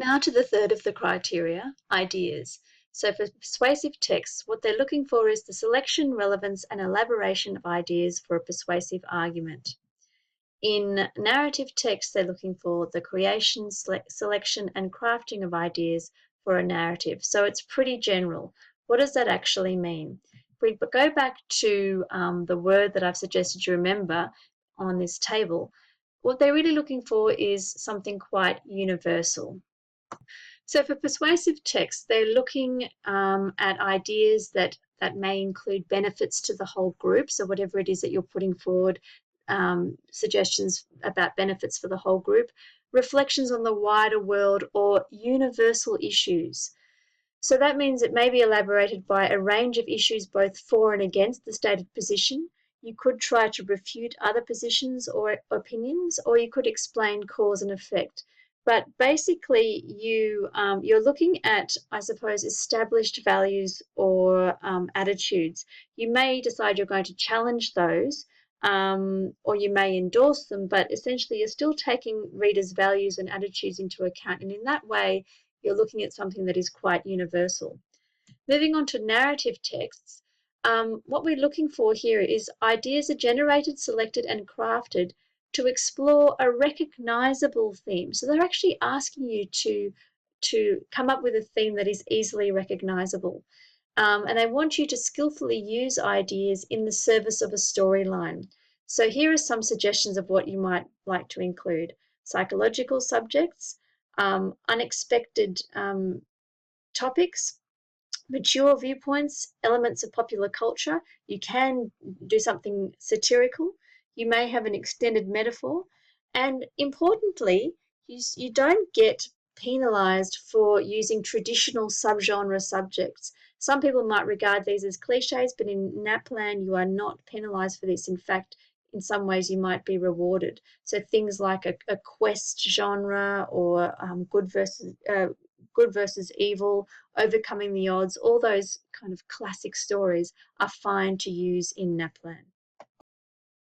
Now to the third of the criteria, ideas. So for persuasive texts, what they're looking for is the selection, relevance, and elaboration of ideas for a persuasive argument. In narrative text, they're looking for the creation, selection, and crafting of ideas for a narrative. So it's pretty general. What does that actually mean? If we go back to the word that I've suggested you remember on this table, what they're really looking for is something quite universal. So for persuasive text, they're looking at ideas that may include benefits to the whole group. So whatever it is that you're putting forward, suggestions about benefits for the whole group, reflections on the wider world, or universal issues. So that means it may be elaborated by a range of issues both for and against the stated position. You could try to refute other positions or opinions, or you could explain cause and effect. But basically, you're looking at, I suppose, established values or attitudes. You may decide you're going to challenge those, or you may endorse them, but essentially you're still taking readers' values and attitudes into account. And in that way, you're looking at something that is quite universal. Moving on to narrative texts, what we're looking for here is ideas are generated, selected, and crafted to explore a recognizable theme. So they're actually asking you to come up with a theme that is easily recognizable. And they want you to skillfully use ideas in the service of a storyline. So here are some suggestions of what you might like to include. Psychological subjects, unexpected topics, mature viewpoints, elements of popular culture. You can do something satirical. You may have an extended metaphor. And importantly, you don't get penalized for using traditional subgenre subjects. Some people might regard these as cliches, but in NAPLAN, you are not penalized for this. In fact, in some ways, you might be rewarded. So things like a quest genre or good versus evil, overcoming the odds, all those kind of classic stories are fine to use in NAPLAN.